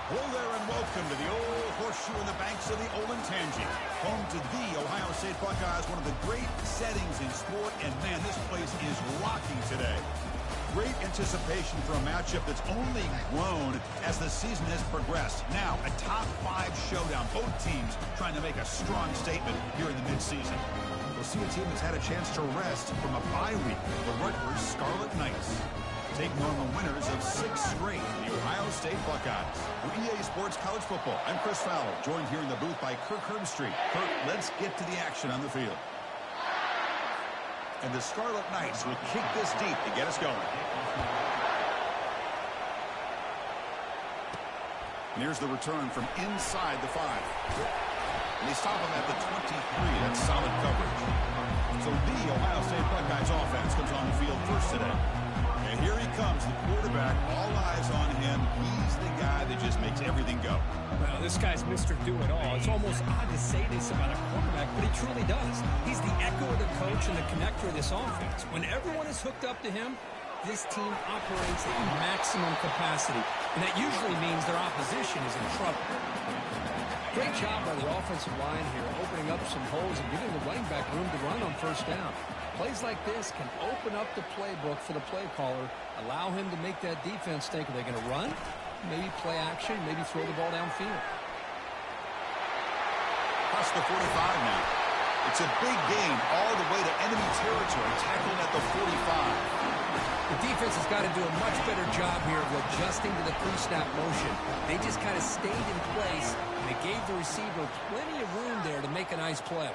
Hello there and welcome to the old horseshoe in the banks of the old Ncaa, home to the Ohio State Buckeyes, one of the great settings in sport, and man, this place is rocking today. Great anticipation for a matchup that's only grown as the season has progressed. Now, a top 5 showdown, both teams trying to make a strong statement here in the midseason. We'll see a team that's had a chance to rest from a bye week, the Rutgers Scarlet Knights, taking on the winners of 6 straight, the Ohio State Buckeyes. For EA Sports College Football, I'm Chris Fowler, joined here in the booth by Kirk Herbstreit. Kirk, let's get to the action on the field. And the Scarlet Knights will kick this deep to get us going. And here's the return from inside the 5. And they stop him at the 23. That's solid coverage. So the Ohio State Buckeyes offense comes on the field first today. And here he comes, the quarterback, all eyes on him. He's the guy that just makes everything go. Well, this guy's Mr. Do-It-All. It's almost odd to say this about a quarterback, but he truly does. He's the echo of the coach and the connector of this offense. When everyone is hooked up to him, this team operates at maximum capacity, and that usually means their opposition is in trouble. Great job by the offensive line here, opening up some holes and giving the running back room to run on first down. Plays like this can open up the playbook for the play caller, allow him to make that defense think, are they going to run? Maybe play action, maybe throw the ball downfield. Across the 45 now. It's a big gain all the way to enemy territory, tackled at the 45. The defense has got to do a much better job here of adjusting to the pre-snap motion. They just kind of stayed in place, and it gave the receiver plenty of room there to make a nice play.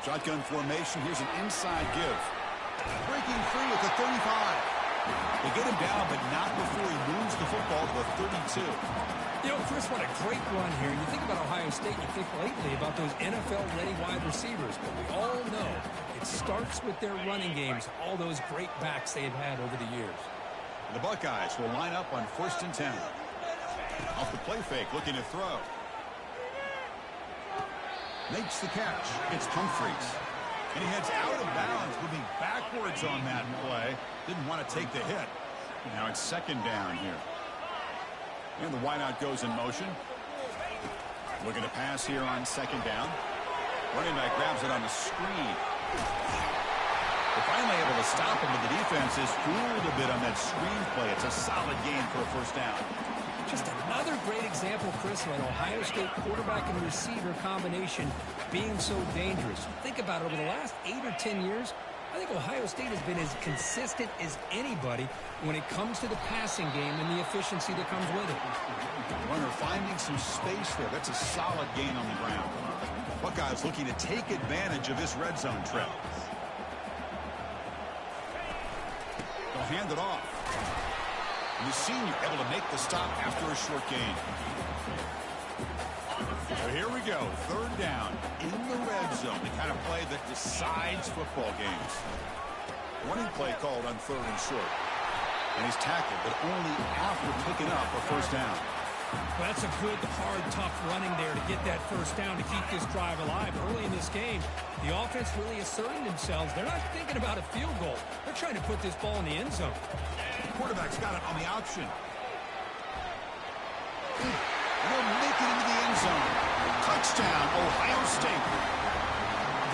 Shotgun formation. Here's an inside give. Breaking free at the 35. They get him down, but not before he moves the football to the 32. You know, Chris, what a great run here. You think about Ohio State, you think lately about those NFL-ready wide receivers, but we all know it starts with their running games, all those great backs they have had over the years. The Buckeyes will line up on 1st and 10. Off the play fake, looking to throw. Makes the catch. It's Humphreys. And he heads out of bounds, moving backwards on that play. Didn't want to take the hit. Now it's 2nd down here. And the wideout goes in motion. Looking to pass here on 2nd down. Running back grabs it on the screen. They're finally able to stop him, but the defense is fooled a bit on that screen play. It's a solid gain for a 1st down. Just another great example, Chris, of an Ohio State quarterback and receiver combination being so dangerous. Think about it, over the last 8 or 10 years, I think Ohio State has been as consistent as anybody when it comes to the passing game and the efficiency that comes with it. Runner finding some space there. That's a solid gain on the ground. Buckeyes looking to take advantage of this red zone trip. They'll hand it off. And the senior able to make the stop after a short gain. So here we go, 3rd down in the red zone, the kind of play that decides football games. Running play called on 3rd and short. And he's tackled, but only after picking up a 1st down. Well, that's a good, hard, tough running there to get that 1st down to keep this drive alive. Early in this game, the offense really asserting themselves. They're not thinking about a field goal. They're trying to put this ball in the end zone. Quarterback's got it on the option. They'll make it into the end zone. Touchdown, Ohio State.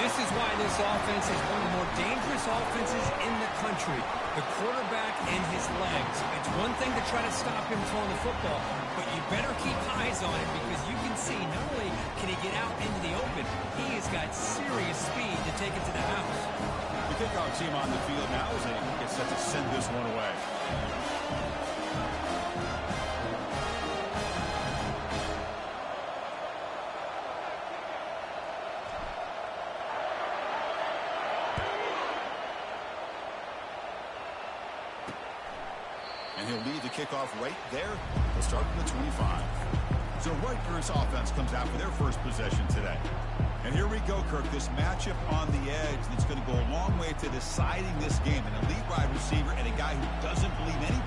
This is why this offense is one of the more dangerous offenses in the country. The quarterback and his legs. It's one thing to try to stop him throwing the football, but you better keep eyes on him because you can see not only can he get out into the open, he has got serious speed to take it to the house. The kickoff team on the field now as they get set to send this one away. And he'll lead the kickoff right there. They'll start from the 25. So Rutgers offense comes out for their first possession today. And here we go, Kirk, this matchup on the edge that's going to go a long way to deciding this game. An elite wide receiver and a guy who doesn't believe any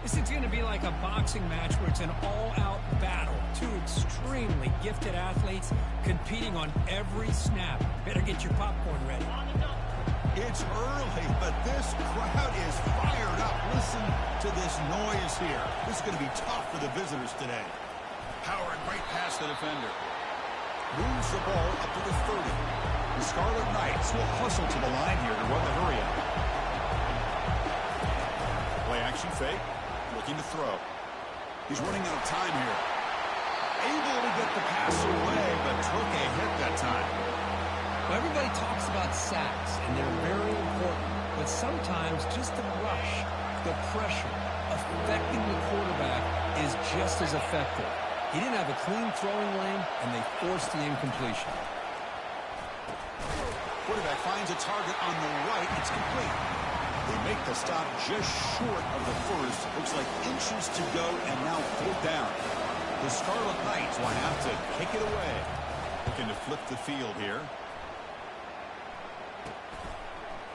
This is going to be like a boxing match where it's an all-out battle. Two extremely gifted athletes competing on every snap. Better get your popcorn ready. It's early, but this crowd is fired up. Listen to this noise here. This is going to be tough for the visitors today. Powering right past the defender. Moves the ball up to the 30. The Scarlet Knights will hustle to the line here to run the hurry up. Play action fake. Looking to throw. He's running out of time here. Able to get the pass away, but took a hit that time. Well, everybody talks about sacks, and they're very important. But sometimes just the rush, the pressure, affecting the quarterback is just as effective. He didn't have a clean throwing lane, and they forced the incompletion. Quarterback finds a target on the right. It's complete. They make the stop just short of the first. Looks like inches to go, and now 4th down. The Scarlet Knights will have to kick it away. Looking to flip the field here.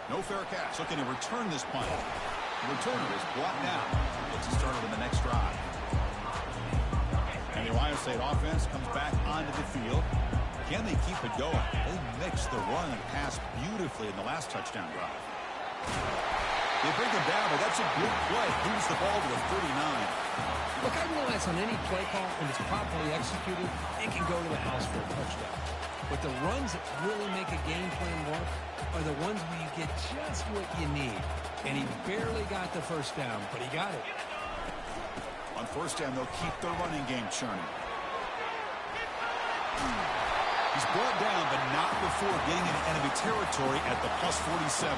No fair catch. Looking to return this punt. The returner is blocked down. Gets it started on the next drive. And the Ohio State offense comes back onto the field. Can they keep it going? They mixed the run and pass beautifully in the last touchdown drive. They bring him down, but that's a good play. Moves the ball to the 39. Look, I realize on any play call, when it's properly executed, it can go to the house for a touchdown. But the runs that really make a game plan work are the ones where you get just what you need. And he barely got the first down, but he got it. On first down, they'll keep their running game churning. He's brought down, but not before getting into enemy territory at the +47.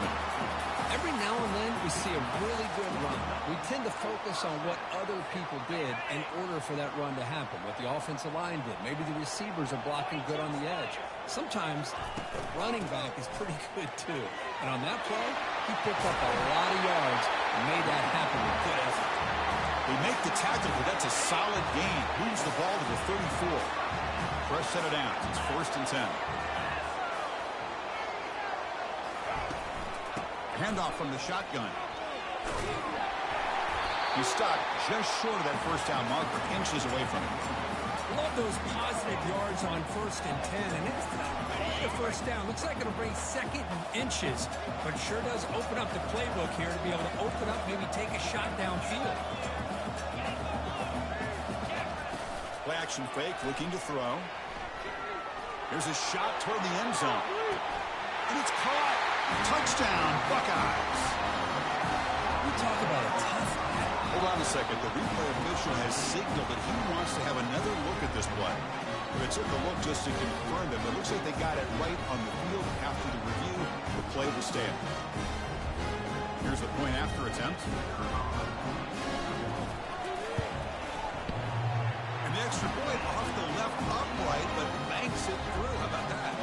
Every now and then we see a really good run. We tend to focus on what other people did in order for that run to happen, what the offensive line did. Maybe the receivers are blocking good on the edge. Sometimes the running back is pretty good too. And on that play, he picked up a lot of yards and made that happen with good effort. They make the tackle, but that's a solid gain. Moves the ball to the 34. Fresh set of downs. It's 1st and 10. Handoff from the shotgun. He's stopped just short of that first down marker, inches away from him. Love those positive yards on 1st and 10, and it's not bad a first down. Looks like it'll bring 2nd and inches, but sure does open up the playbook here to be able to open up, maybe take a shot downfield. Play action fake, looking to throw. Here's a shot toward the end zone. And it's caught. Touchdown, Buckeyes. We talk about a tough battle. Hold on a second. The replay official has signaled that he wants to have another look at this play. They took a look just to confirm it, but it looks like they got it right on the field. After the review, the play will stand. Here's the point after attempt. And the extra point off the left upright, but banks it through. How about that?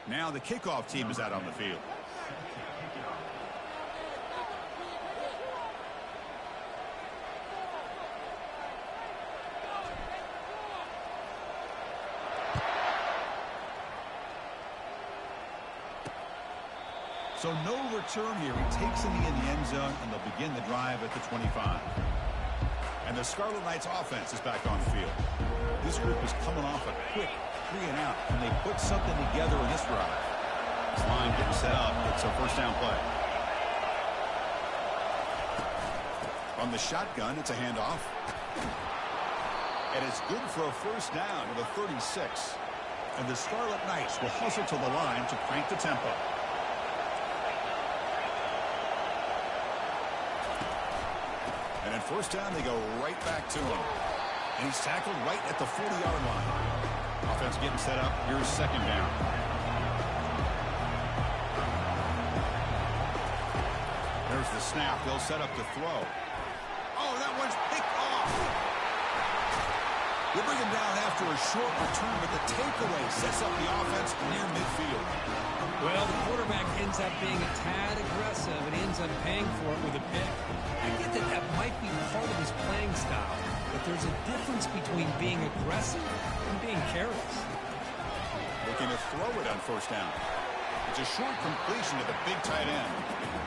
Now the kickoff team is out on the field. So no return here. He takes it in the end zone, and they'll begin the drive at the 25. And the Scarlet Knights offense is back on the field. This group is coming off a quick 3 and out, and they put something together in this drive. This line getting set up. It's a first down play. From the shotgun, it's a handoff. And it's good for a first down to the 36. And the Scarlet Knights will hustle to the line to crank the tempo. And then first down, they go right back to him. And he's tackled right at the 40-yard line. Offense getting set up. Here's second down. There's the snap. They'll set up to throw. Oh, that one's picked off. They bring him down after a short return, but the takeaway sets up the offense near midfield. Well, the quarterback ends up being a tad aggressive and ends up paying for it with a pick. I get that that might be part of his playing style, but there's a difference between being aggressive and being careless. Looking to throw it on first down. It's a short completion to the big tight end.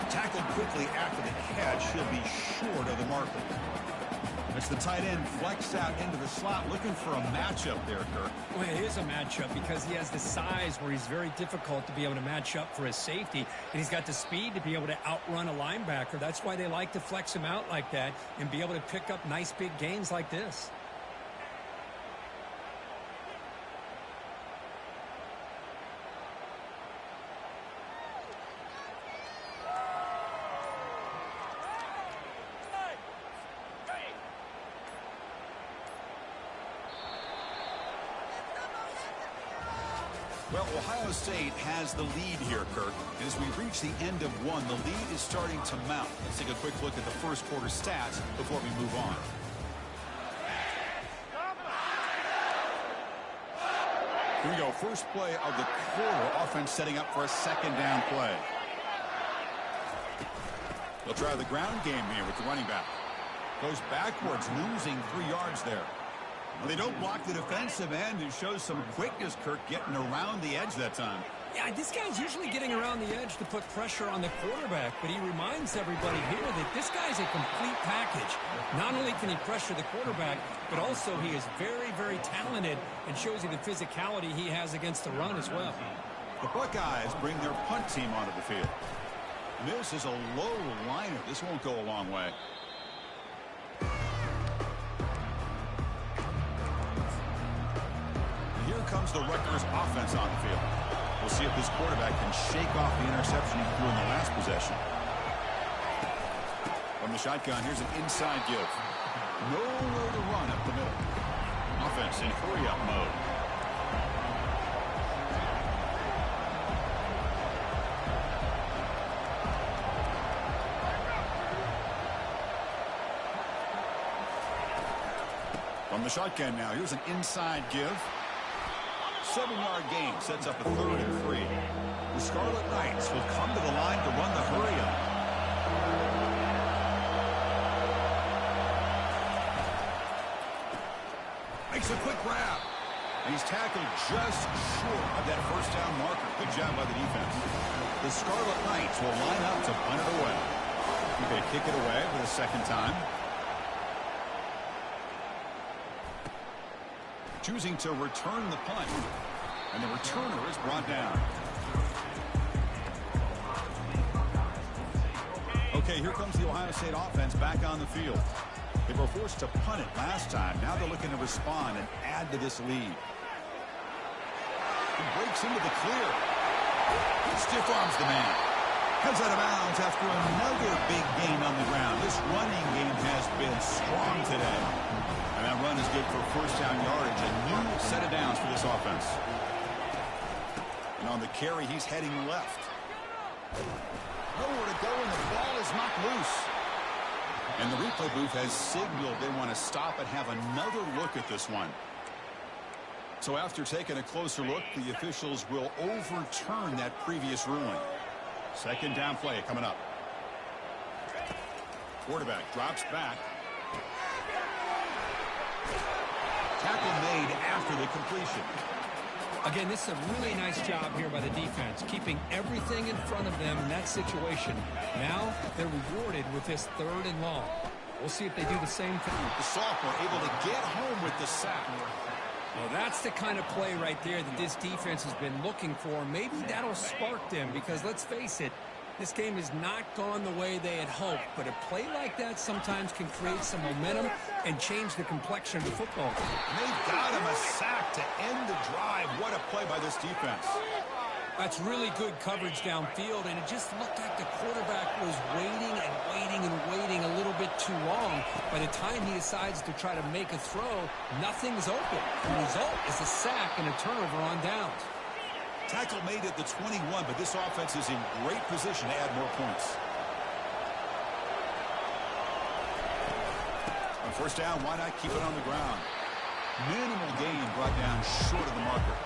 Tackled quickly after the catch, should be short of the marker. It's the tight end flexed out into the slot, looking for a matchup there, Kirk. Well, it is a matchup because he has the size where he's very difficult to be able to match up for his safety, and he's got the speed to be able to outrun a linebacker. That's why they like to flex him out like that and be able to pick up nice big gains like this. Well, Ohio State has the lead here, Kirk. And as we reach the end of one, the lead is starting to mount. Let's take a quick look at the first quarter stats before we move on. Here we go. First play of the quarter. Offense setting up for a second down play. They'll try the ground game here with the running back. Goes backwards, losing 3 yards there. Well, they don't block the defensive end and shows some quickness, Kirk, getting around the edge that time. Yeah, this guy's usually getting around the edge to put pressure on the quarterback, but he reminds everybody here that this guy's a complete package. Not only can he pressure the quarterback, but also he is very, very talented and shows you the physicality he has against the run as well. The Buckeyes bring their punt team onto the field. This is a low liner. This won't go a long way. Here comes the Rutgers offense on the field. We'll see if this quarterback can shake off the interception he threw in the last possession. From the shotgun, here's an inside give. Nowhere to run up the middle. Offense in hurry-up mode. From the shotgun now, here's an inside give. 7-yard gain sets up a 3rd and 3. The Scarlet Knights will come to the line to run the hurry-up. Makes a quick grab. And he's tackled just short of that first down marker. Good job by the defense. The Scarlet Knights will line up to punt it away. They kick it away for the second time. Choosing to return the punt. And the returner is brought down. Okay, here comes the Ohio State offense back on the field. They were forced to punt it last time. Now they're looking to respond and add to this lead. He breaks into the clear. Stiff arms the man. Comes out of bounds after another big gain on the ground. This running game has been strong today. And that run is good for first down yardage. A new set of downs for this offense. And on the carry, he's heading left. Nowhere to go, and the ball is knocked loose. And the replay booth has signaled they want to stop and have another look at this one. So after taking a closer look, the officials will overturn that previous ruling. Second down play coming up. Quarterback drops back. Tackle made after the completion. Again, this is a really nice job here by the defense, keeping everything in front of them in that situation. Now they're rewarded with this 3rd and long. We'll see if they do the same thing. The sophomore able to get home with the sack. Well, that's the kind of play right there that this defense has been looking for. Maybe that'll spark them because, let's face it, this game has not gone the way they had hoped. But a play like that sometimes can create some momentum and change the complexion of the football game. And they've got him a sack to end the drive. What a play by this defense. That's really good coverage downfield, and it just looked like the quarterback was waiting and waiting and waiting a little bit too long. By the time he decides to try to make a throw, nothing's open. The result is a sack and a turnover on downs. Tackle made at the 21, but this offense is in great position to add more points. On first down, why not keep it on the ground? Minimal gain brought down short of the marker.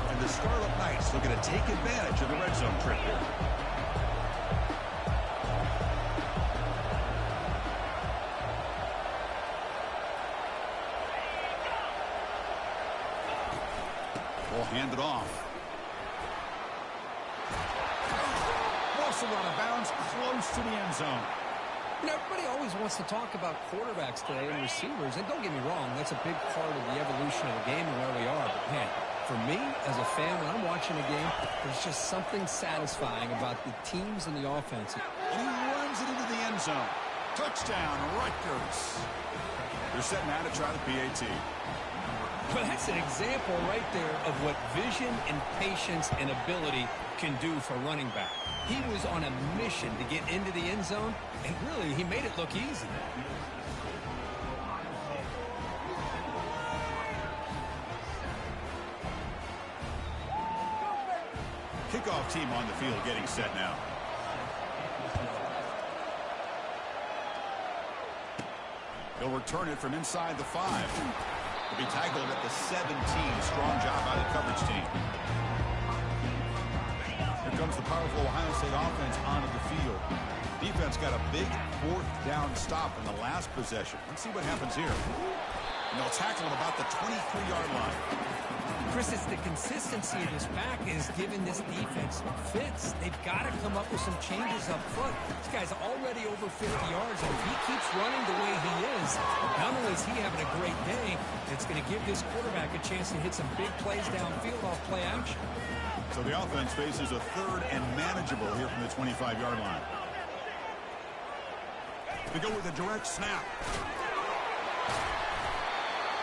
And the Scarlet Knights looking to take advantage of the red zone trip here. We'll hand it off. Wilson out of bounds, close to the end zone. You know, everybody always wants to talk about quarterbacks today and receivers, and don't get me wrong, that's a big part of the evolution of the game and where we are. But, man, for me, as a fan, when I'm watching a game, there's just something satisfying about the teams and the offense. And he runs it into the end zone. Touchdown, Rutgers. They're setting out to try the PAT. Well, that's an example right there of what vision and patience and ability can do for running back. He was on a mission to get into the end zone, and really, he made it look easy. Kickoff team on the field getting set now. They'll return it from inside the 5. They'll be tackled at the 17. Strong job by the coverage team. Here comes the powerful Ohio State offense onto the field. Defense got a big 4th down stop in the last possession. Let's see what happens here. And they'll tackle at about the 23-yard line. Chris, it's the consistency of this back is giving this defense fits. They've got to come up with some changes up front. This guy's already over 50 yards, and if he keeps running the way he is, not only is he having a great day, it's going to give this quarterback a chance to hit some big plays downfield off play action. So the offense faces a 3rd and manageable here from the 25-yard line. They go with a direct snap.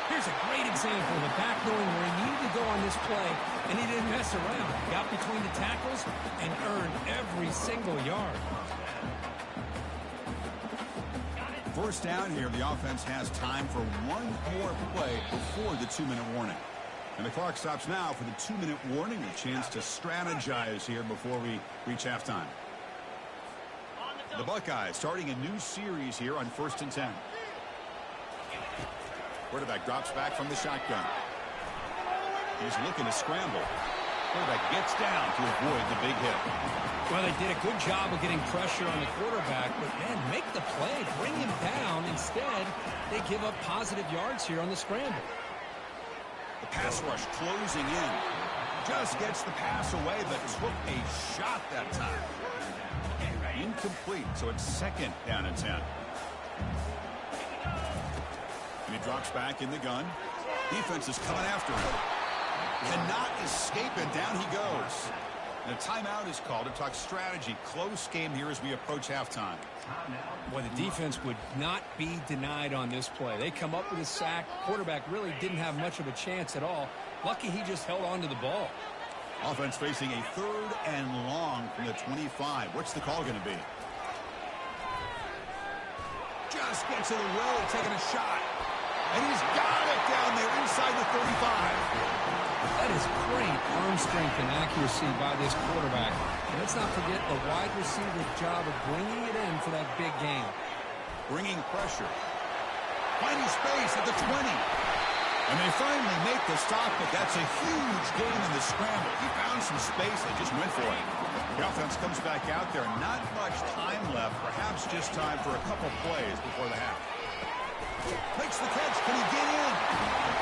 Here's a great example of the back knowing where he needed to go on this play, and he didn't mess around. Got between the tackles and earned every single yard. First down here, the offense has time for one more play before the 2-minute warning. And the clock stops now for the 2-minute warning, a chance to strategize here before we reach halftime. The Buckeyes starting a new series here on 1st and 10. Quarterback drops back from the shotgun. He's looking to scramble. Quarterback gets down to avoid the big hit. Well, they did a good job of getting pressure on the quarterback, but, man, make the play, bring him down. Instead, they give up positive yards here on the scramble. The pass rush closing in. Just gets the pass away, but took a shot that time. Incomplete, so it's 2nd down and 10. And he drops back in the gun. Defense is coming after him. Cannot escape it. Down he goes. And a timeout is called to talk strategy. Close game here as we approach halftime. Boy, the defense would not be denied on this play. They come up with a sack. Quarterback really didn't have much of a chance at all. Lucky he just held on to the ball. Offense facing a 3rd and long from the 25. What's the call going to be? Just gets in the way, taking a shot. And he's got it down there inside the 35. That is great arm strength and accuracy by this quarterback. And let's not forget the wide receiver's job of bringing it in for that big game. Bringing pressure. Finding space at the 20. And they finally make the stop, but that's a huge gain in the scramble. He found some space and just went for it. The offense comes back out there. Not much time left. Perhaps just time for a couple plays before the half. Makes the catch. Can he get in?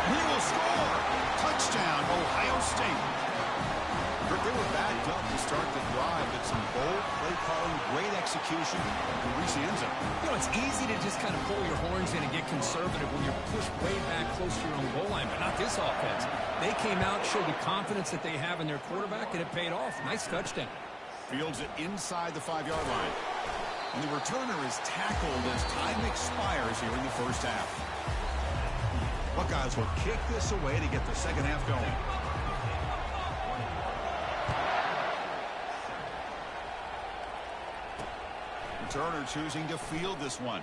He will score. Touchdown, Ohio State. They were backed up to start the drive, but some bold play calling, great execution, and reach the end zone. You know, it's easy to just kind of pull your horns in and get conservative when you're pushed way back close to your own goal line, but not this offense. They came out, showed the confidence that they have in their quarterback, and it paid off. Nice touchdown. Fields it inside the 5-yard line. And the returner is tackled as time expires here in the first half. Buckeyes will kick this away to get the second half going. Turner choosing to field this one.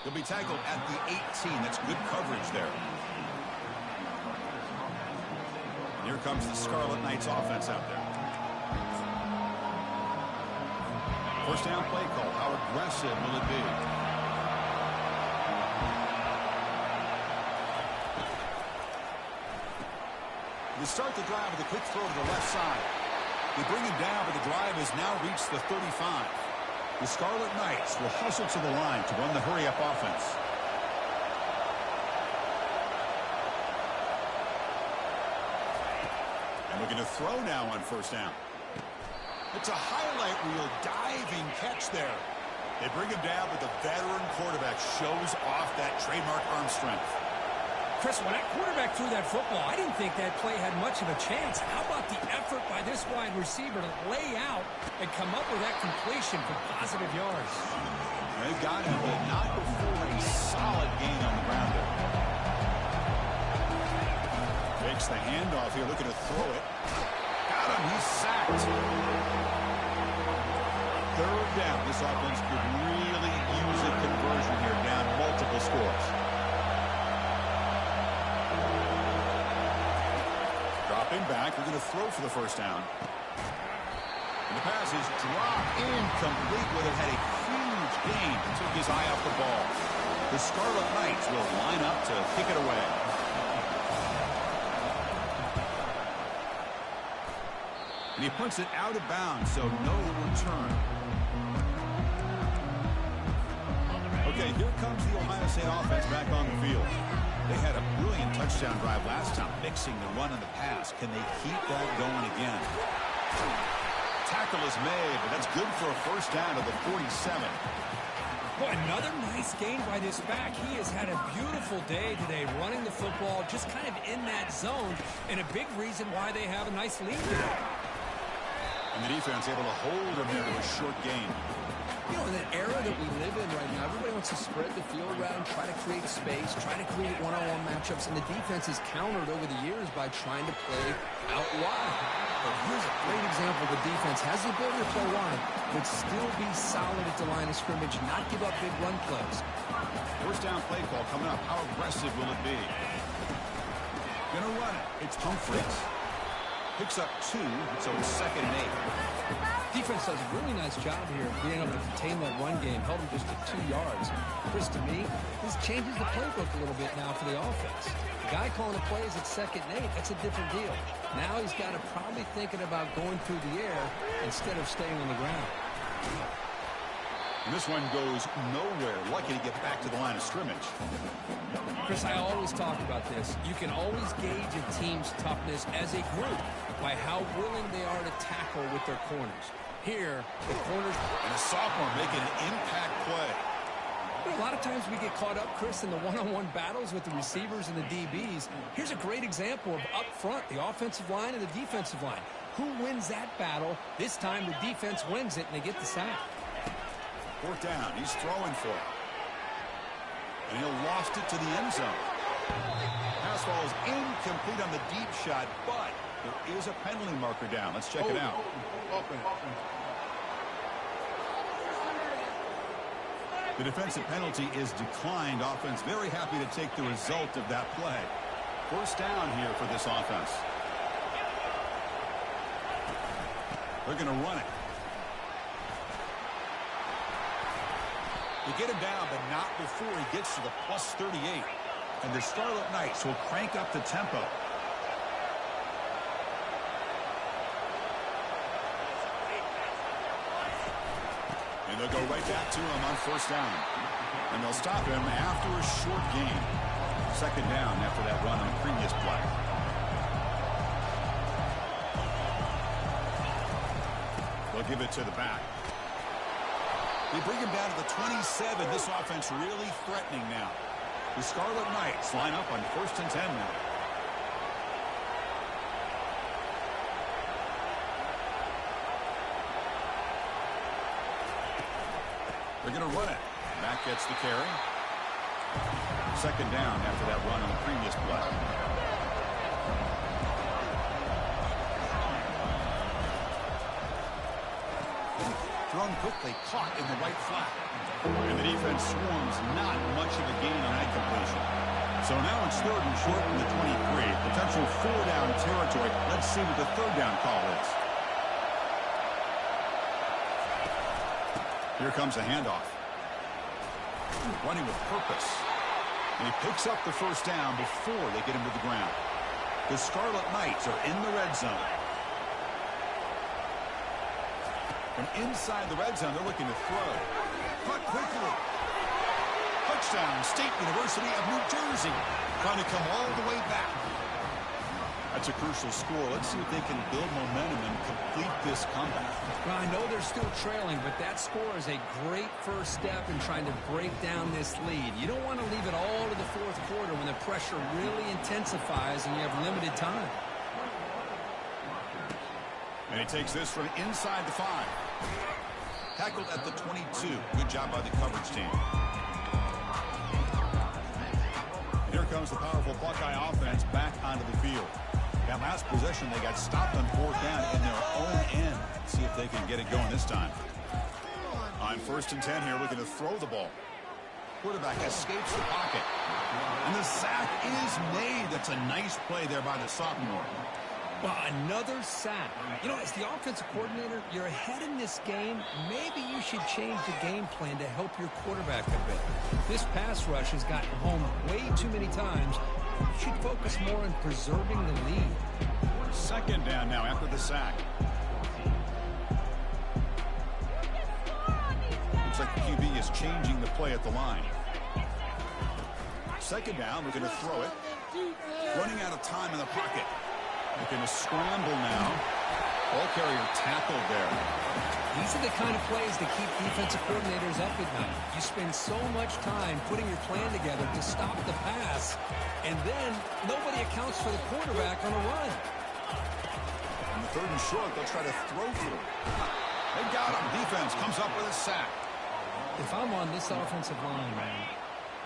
He'll be tackled at the 18. That's good coverage there. Here comes the Scarlet Knights offense out there. First down play call. How aggressive will it be? They start the drive with a quick throw to the left side. They bring him down, but the drive has now reached the 35. The Scarlet Knights will hustle to the line to run the hurry-up offense. And we're going to throw now on first down. It's a highlight reel diving catch there. They bring him down, but the veteran quarterback shows off that trademark arm strength. Chris, when that quarterback threw that football, I didn't think that play had much of a chance. How about the effort by this wide receiver to lay out and come up with that completion for positive yards? They've got him, but not before a solid gain on the ground there. Takes the handoff here, looking to throw it. Got him, he's sacked. Third down. This offense could really use a conversion here, down multiple scores. Dropping back, we're going to throw for the first down. And the pass is dropped incomplete, but it had a huge gain. Took his eye off the ball. The Scarlet Knights will line up to kick it away. And he punts it out of bounds, so no return. Okay, here comes the Ohio State offense back on the field. They had a brilliant touchdown drive last time, mixing the run and the pass. Can they keep that going again? Tackle is made, but that's good for a first down to the 47. Boy, another nice gain by this back. He has had a beautiful day today running the football, just kind of in that zone, and a big reason why they have a nice lead today. And the defense able to hold him there to a short gain. You know, in the era that we live in right now, everybody wants to spread the field around, try to create space, try to create one-on-one matchups, and the defense has countered over the years by trying to play out wide. But here's a great example. The defense has the ability to play wide, but still be solid at the line of scrimmage, not give up big run plays. First down play call coming up. How aggressive will it be? Gonna run it. It's Humphreys. Picks up 2, so it's 2nd and 8. Defense does a really nice job here of being able to contain that run game, held him just to 2 yards. Chris, to me, this changes the playbook a little bit now for the offense. The guy calling the plays at 2nd and 8, that's a different deal. Now he's got to probably thinking about going through the air instead of staying on the ground. And this one goes nowhere. Lucky to get back to the line of scrimmage. Chris, I always talk about this. You can always gauge a team's toughness as a group by how willing they are to tackle with their corners. Here, the corners... And a sophomore making an impact play. You know, a lot of times we get caught up, Chris, in the one-on-one battles with the receivers and the DBs. Here's a great example of up front, the offensive line and the defensive line. Who wins that battle? This time the defense wins it and they get the sack. 4th down. He's throwing for it. And he'll lost it to the end zone. Pass ball is incomplete on the deep shot, but there is a penalty marker down. Let's check it out. The defensive penalty is declined. Offense very happy to take the result of that play. First down here for this offense. They're going to run it. They get him down, but not before he gets to the plus 38. And the Scarlet Knights will crank up the tempo. And they'll go right back to him on first down. And they'll stop him after a short gain. 2nd down after that run on the previous play. They'll give it to the back. They bring him down to the 27. This offense really threatening now. The Scarlet Knights line up on 1st and 10 now. They're going to run it. Back gets the carry. 2nd down after that run on the previous play. Thrown quickly, caught in the right flat. And the defense swarms, not much of a gain on that completion. So now it's 3rd and short from the 23. Potential 4-down territory. Let's see what the 3rd down call is. Here comes a handoff. Running with purpose. And he picks up the 1st down before they get him to the ground. The Scarlet Knights are in the red zone. From inside the red zone, they're looking to throw. Cut quickly. Touchdown, State University of New Jersey. Trying to come all the way back. That's a crucial score. Let's see if they can build momentum and complete this comeback. Well, I know they're still trailing, but that score is a great first step in trying to break down this lead. You don't want to leave it all to the 4th quarter when the pressure really intensifies and you have limited time. And he takes this from inside the 5. Tackled at the 22. Good job by the coverage team. And here comes the powerful Buckeye offense back onto the field. That last possession, they got stopped on 4th down in their own end. See if they can get it going this time. On 1st and 10 here, looking to throw the ball. Quarterback escapes the pocket. And the sack is made. That's a nice play there by the sophomore. Well, another sack. You know, as the offensive coordinator, you're ahead in this game. Maybe you should change the game plan to help your quarterback a bit. This pass rush has gotten home way too many times. You should focus more on preserving the lead. 2nd down now after the sack. Looks like the QB is changing the play at the line. 2nd down, we're going to throw it. Running out of time in the pocket. Looking to scramble now. Ball carrier tackled there. These are the kind of plays that keep defensive coordinators up at night. You spend so much time putting your plan together to stop the pass, and then nobody accounts for the quarterback on a run. On the 3rd and short, they'll try to throw through. They got him. Defense comes up with a sack. If I'm on this offensive line, man,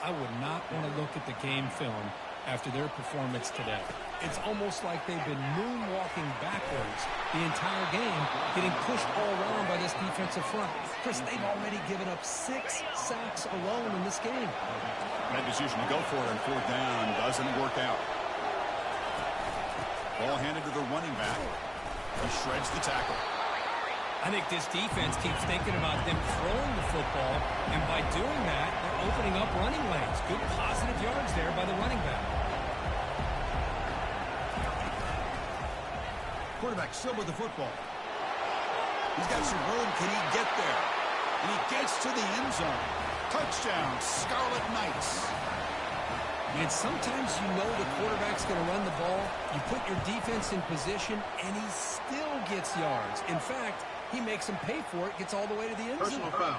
I would not want to look at the game film after their performance today. It's almost like they've been moonwalking backwards the entire game, getting pushed all around by this defensive front. Chris, they've already given up 6 sacks alone in this game. That decision to go for it on 4th down doesn't work out. Ball handed to the running back. He shreds the tackle. I think this defense keeps thinking about them throwing the football, and by doing that, they're opening up running lanes. Good positive yards there by the running back. Quarterback still with the football. He's got some room. Can he get there? And he gets to the end zone. Touchdown, Scarlet Knights. And sometimes you know the quarterback's going to run the ball. You put your defense in position, and he still gets yards. In fact, he makes them pay for it, gets all the way to the end zone. Personal foul.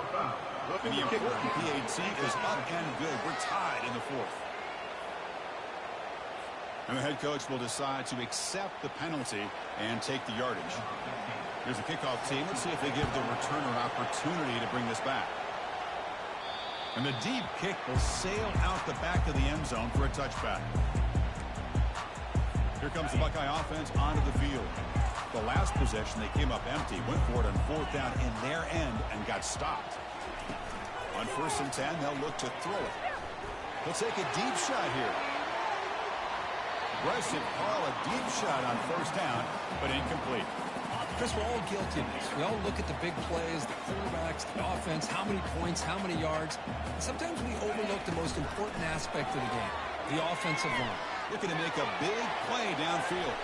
And the important PAT is up and good. We're tied in the 4th. And the head coach will decide to accept the penalty and take the yardage. Here's the kickoff team. Let's see if they give the returner an opportunity to bring this back. And the deep kick will sail out the back of the end zone for a touchback. Here comes the Buckeye offense onto the field. The last possession, they came up empty, went for it on 4th down in their end and got stopped. On 1st and 10, they'll look to throw it. They'll take a deep shot here. Aggressive call, a deep shot on 1st down, but incomplete. Chris, we're all guilty of this. We all look at the big plays, the quarterbacks, the offense, how many points, how many yards. Sometimes we overlook the most important aspect of the game, the offensive line. Looking to make a big play downfield.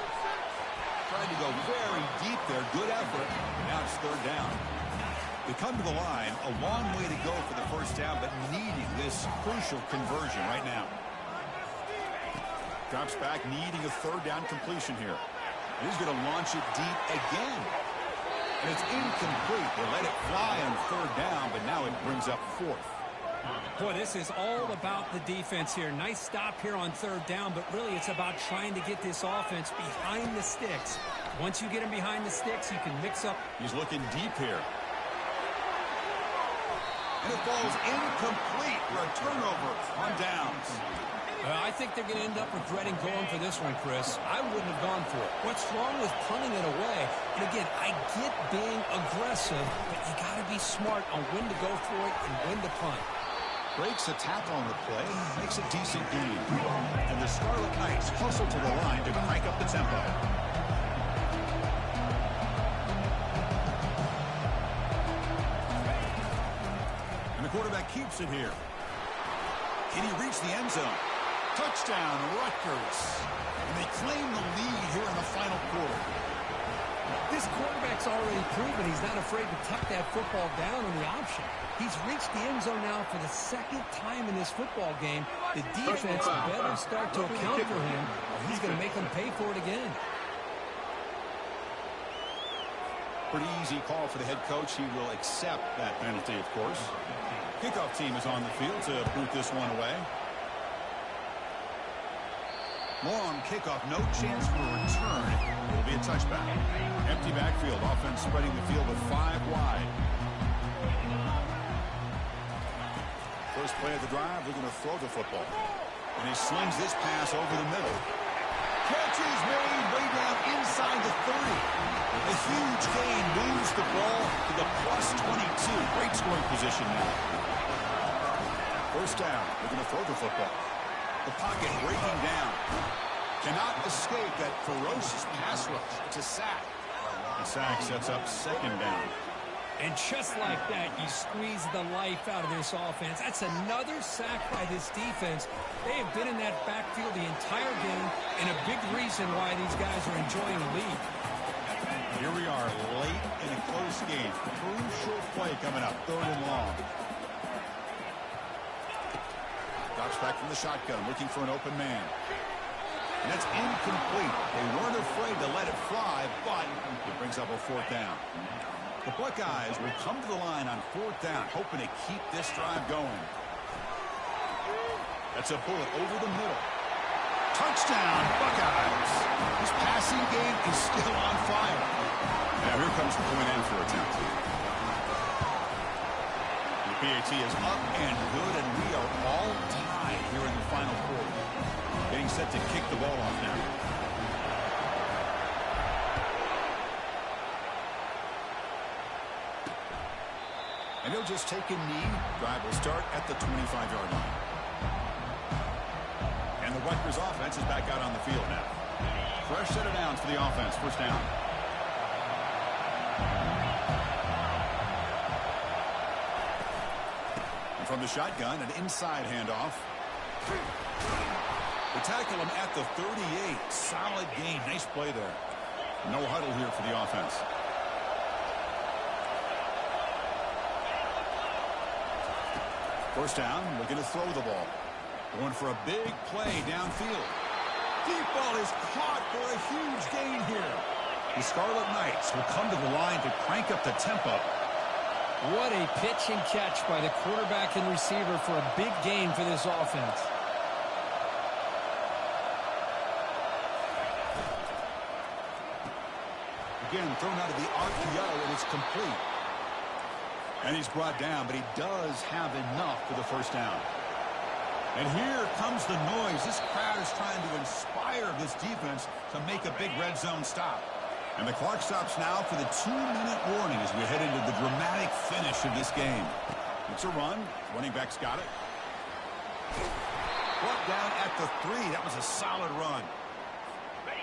Trying to go very deep there. Good effort. Now it's 3rd down. They come to the line. A long way to go for the 1st down, but needing this crucial conversion right now. Drops back, needing a 3rd down completion here. He's going to launch it deep again. And it's incomplete. They let it fly on 3rd down, but now it brings up 4th. Boy, this is all about the defense here. Nice stop here on 3rd down, but really it's about trying to get this offense behind the sticks. Once you get him behind the sticks, you can mix up. He's looking deep here. And it falls incomplete for a turnover on downs. I think they're going to end up regretting going for this one, Chris. I wouldn't have gone for it. What's wrong with punting it away? And again, I get being aggressive, but you got to be smart on when to go for it and when to punt. Breaks a tackle on the play, makes a decent gain. And the Scarlet Knights hustle to the line to crank up the tempo. And the quarterback keeps it here. Can he reach the end zone? Touchdown, Rutgers. And they claim the lead here in the final quarter. This quarterback's already proven he's not afraid to tuck that football down on the option. He's reached the end zone now for the second time in this football game. The defense better start to account for him, or he's going to make them pay for it again. Pretty easy call for the head coach. He will accept that penalty, of course. Kickoff team is on the field to boot this one away. Long kickoff, no chance for a return. It'll be a touchback. Empty backfield, offense spreading the field with 5 wide. First play of the drive, they're going to throw the football. And he slings this pass over the middle. Catch is made way down inside the 30. A huge gain moves the ball to the +22. Great scoring position now. First down, they're going to throw the football. The pocket breaking down. Cannot escape that ferocious pass rush. It's a sack. The sack sets up second down. And just like that, you squeeze the life out of this offense. That's another sack by this defense. They have been in that backfield the entire game, and a big reason why these guys are enjoying the lead. Here we are, late in a close game. Crucial play coming up, 3rd and long. Drops back from the shotgun, looking for an open man. And that's incomplete. They weren't afraid to let it fly, but it brings up a 4th down. The Buckeyes will come to the line on 4th down, hoping to keep this drive going. That's a bullet over the middle. Touchdown, Buckeyes. This passing game is still on fire. Now here comes the point after attempt. The PAT is up and good, and we are all tied here in the final quarter. Getting set to kick the ball off now. And he'll just take a knee. Drive will start at the 25-yard line. And the Rutgers offense is back out on the field now. Fresh set of downs for the offense. First down. And from the shotgun, an inside handoff. They tackle him at the 38. Solid gain. Nice play there. No huddle here for the offense. First down, looking to throw the ball. Going for a big play downfield. Deep ball is caught for a huge gain here. The Scarlet Knights will come to the line to crank up the tempo. What a pitch and catch by the quarterback and receiver for a big gain for this offense. Again, thrown out of the RPO, and it's complete. And he's brought down, but he does have enough for the first down. And here comes the noise. This crowd is trying to inspire this defense to make a big red zone stop. And the clock stops now for the 2-minute warning as we head into the dramatic finish of this game. It's a run. Running back's got it. Brought down at the 3. That was a solid run.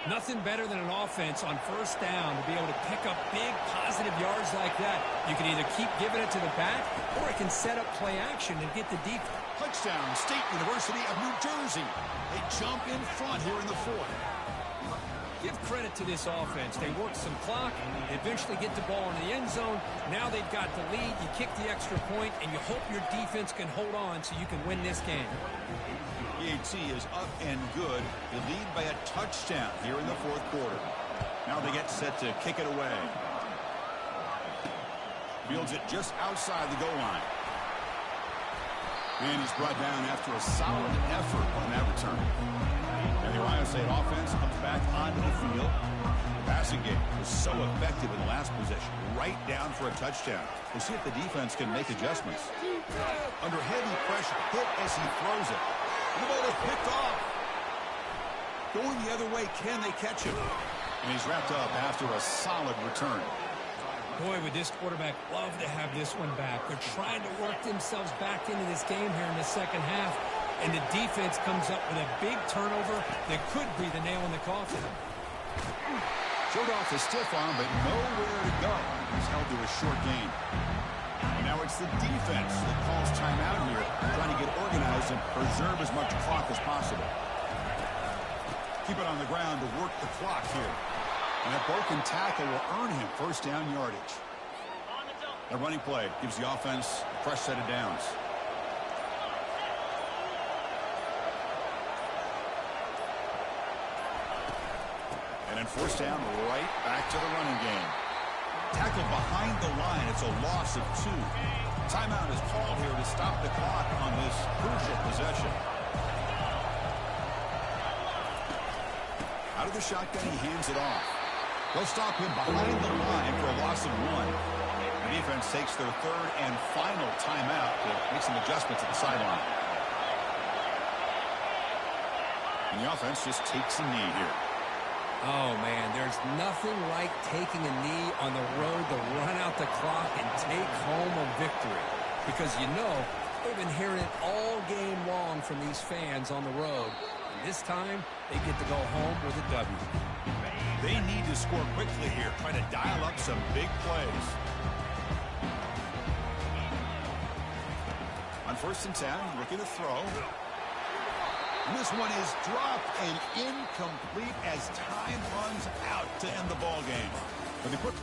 Nothing better than an offense on first down to be able to pick up big positive yards like that. You can either keep giving it to the back, or it can set up play action and get the deep. Touchdown, State University of New Jersey. They jump in front here in the 4th. Give credit to this offense. They work some clock, they eventually get the ball in the end zone. Now they've got the lead. You kick the extra point, and you hope your defense can hold on so you can win this game. PAT is up and good. They lead by a touchdown here in the 4th quarter. Now they get set to kick it away. Fields it just outside the goal line. And he's brought down after a solid effort on that return. And the Ohio State offense comes back onto the field. The passing game was so effective in the last possession. Right down for a touchdown. We'll see if the defense can make adjustments. Under heavy pressure, hit as he throws it. The ball is picked off. Going the other way, can they catch him? And he's wrapped up after a solid return. Boy, would this quarterback love to have this one back. They're trying to work themselves back into this game here in the second half. And the defense comes up with a big turnover that could be the nail in the coffin. Showed off the stiff arm, but nowhere to go. He's held to a short gain. And now it's the defense that calls timeout here, trying to get organized and preserve as much clock as possible. Keep it on the ground to work the clock here. And that broken tackle will earn him first down yardage. The running play gives the offense a fresh set of downs. And then first down, right back to the running game. Tackle behind the line. It's a loss of 2. Timeout is called here to stop the clock on this crucial possession. Out of the shotgun, he hands it off. They'll stop him behind the line for a loss of 1. The defense takes their third and final timeout to make some adjustments at the sideline. And the offense just takes a knee here. Oh, man, there's nothing like taking a knee on the road to run out the clock and take home a victory. Because you know they've been hearing it all game long from these fans on the road. And this time, they get to go home with a W. They need to score quickly here, trying to dial up some big plays. On 1st and 10, looking to throw. And this one is dropped and incomplete as time runs out to end the ball game. But they put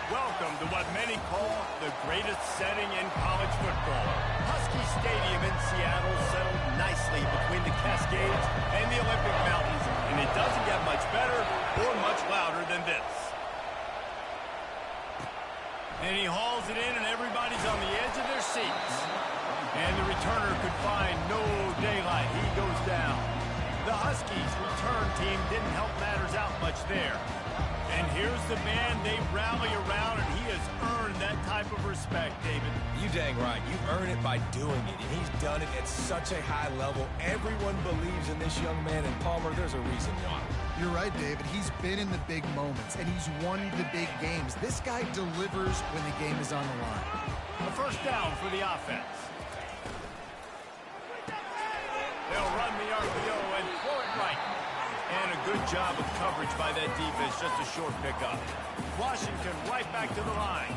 Welcome to what many call the greatest setting in college football. Husky Stadium in Seattle settled nicely between the Cascades and the Olympic Mountains, and it doesn't get much better or much louder than this. And he hauls it in, and everybody's on the edge of their seats. And the returner could find no daylight. He goes down. The Huskies' return team didn't help matters out much there. And here's the man they rally around, and he has earned that type of respect, David. You dang right. You earn it by doing it, and he's done it at such a high level. Everyone believes in this young man, and Palmer, there's a reason why. You're right, David. He's been in the big moments, and he's won the big games. This guy delivers when the game is on the line. A first down for the offense. They'll run the RPO and throw it right. And a good job of coverage by that defense, just a short pickup. Washington right back to the line.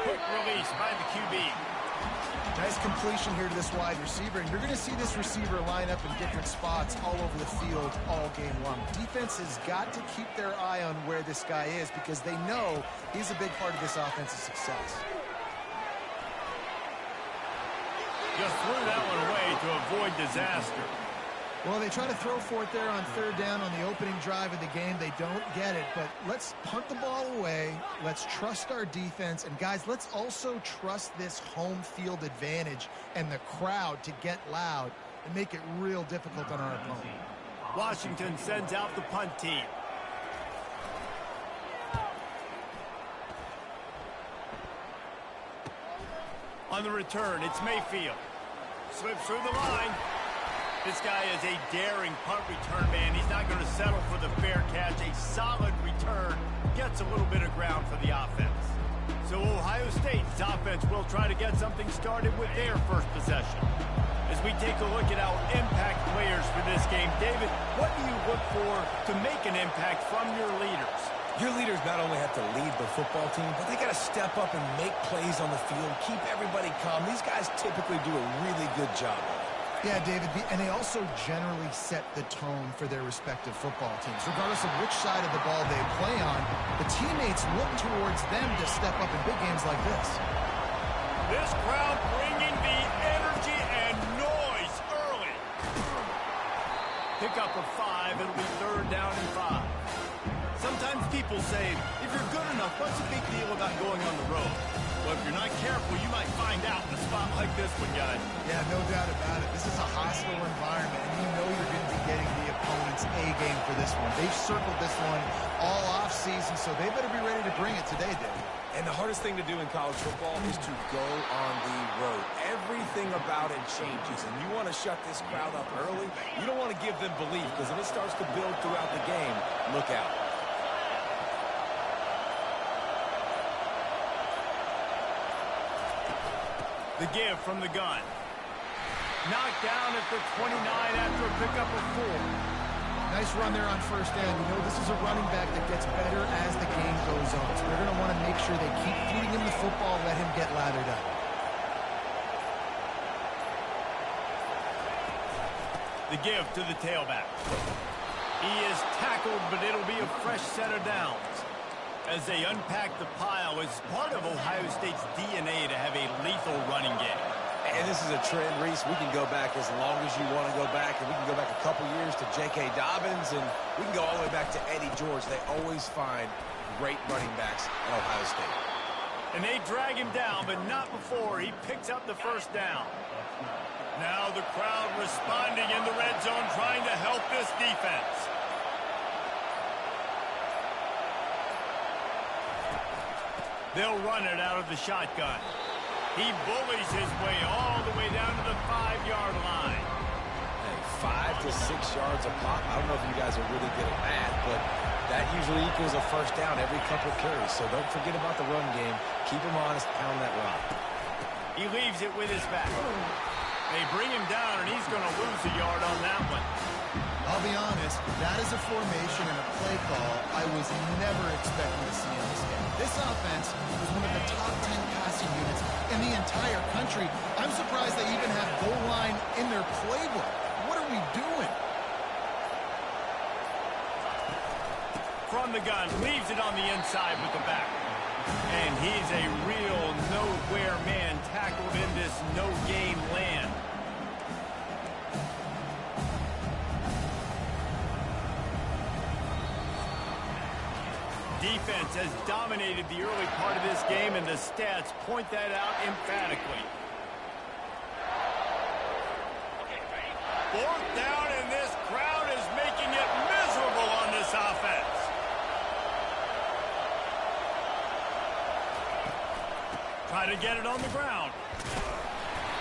Quick release by the QB. Nice completion here to this wide receiver, and you're going to see this receiver line up in different spots all over the field all game long. Defense has got to keep their eye on where this guy is because they know he's a big part of this offense's success. Just threw that one away to avoid disaster. Well, they try to throw for it there on third down on the opening drive of the game. They don't get it, but let's punt the ball away. Let's trust our defense. And, guys, let's also trust this home field advantage and the crowd to get loud and make it real difficult on our opponent. Washington sends out the punt team. On the return, it's Mayfield. Slips through the line. This guy is a daring punt return man. He's not going to settle for the fair catch. A solid return gets a little bit of ground for the offense. So Ohio State's offense will try to get something started with their first possession. As we take a look at our impact players for this game, David, what do you look for to make an impact from your leaders? Your leaders not only have to lead the football team, but they got to step up and make plays on the field, keep everybody calm. These guys typically do a really good job of it. Yeah, David, and they also generally set the tone for their respective football teams. Regardless of which side of the ball they play on, the teammates look towards them to step up in big games like this. This crowd bringing the energy and noise early. Pick up a 5, it'll be third down and 5. Sometimes people say, if you're good enough, what's the big deal about going on the road? Well, if you're not careful, you might find out in a spot like this one, guys. Yeah, no doubt about it. This is a hostile environment, and you know you're going to be getting the opponent's A-game for this one. They've circled this one all off-season, so they better be ready to bring it today, Dave. And the hardest thing to do in college football is to go on the road. Everything about it changes, and you want to shut this crowd up early. You don't want to give them belief, because if it starts to build throughout the game, look out. The give from the gun. Knocked down at the 29 after a pickup of 4. Nice run there on first down. You know, this is a running back that gets better as the game goes on. So they're going to want to make sure they keep feeding him the football, let him get lathered up. The give to the tailback. He is tackled, but it'll be a fresh set of downs. As they unpack the pile, it's part of Ohio State's DNA to have a lethal running game. And this is a trend, Reese. We can go back as long as you want to go back, and we can go back a couple years to J.K. Dobbins, and we can go all the way back to Eddie George. They always find great running backs at Ohio State. And they drag him down, but not before he picks up the first down. Now the crowd responding in the red zone, trying to help this defense. They'll run it out of the shotgun. He bullies his way all the way down to the 5-yard line. Hey, 5 to 6 yards a pop. I don't know if you guys are really good at math, but that usually equals a first down every couple carries. So don't forget about the run game. Keep him honest, pound that rock. He leaves it with his back. They bring him down, and he's going to lose a yard on that one. I'll be honest, that is a formation and a play call I was never expecting to see in this game. This offense was one of the top 10 passing units in the entire country. I'm surprised they even have goal line in their playbook. What are we doing? From the gun, leaves it on the inside with the back. And he's a real nowhere man tackled in this no-game land. Defense has dominated the early part of this game, and the stats point that out emphatically. Fourth down, and this crowd is making it miserable on this offense. Try to get it on the ground.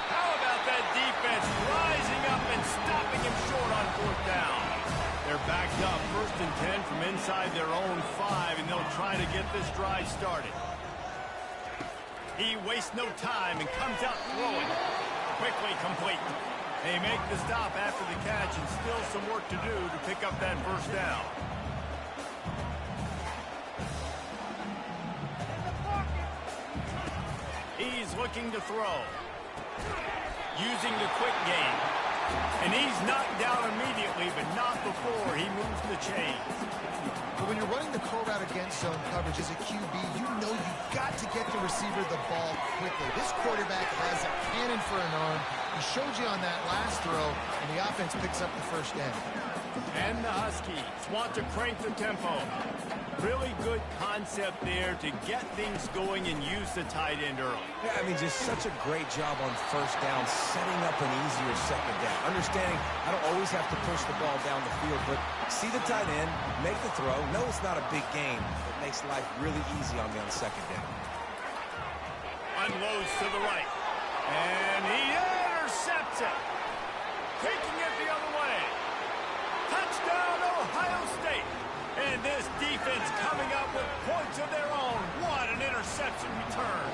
How about that defense rising up and stopping him short on fourth down? They're backed up, 1st and 10 from inside their own 5, and they'll try to get this drive started. He wastes no time and comes out throwing. Quickly complete. They make the stop after the catch, and still some work to do to pick up that first down. He's looking to throw. Using the quick game. And he's knocked down immediately, but not before he moves the chains. But when you're running the curl route against zone coverage as a QB, you know you've got to get the receiver the ball quickly. This quarterback has a cannon for an arm. He showed you on that last throw, and the offense picks up the first down. And the Huskies want to crank the tempo. Really good concept there to get things going and use the tight end early. Yeah, I mean, just such a great job on first down, setting up an easier second down. Understanding I don't always have to push the ball down the field, but see the tight end, make the throw. No, it's not a big game. It makes life really easy on me on second down. Unloads to the right. And he intercepts it. Taking it the other way. Touchdown, Ohio State. And this defense coming up with points of their own. What an interception return.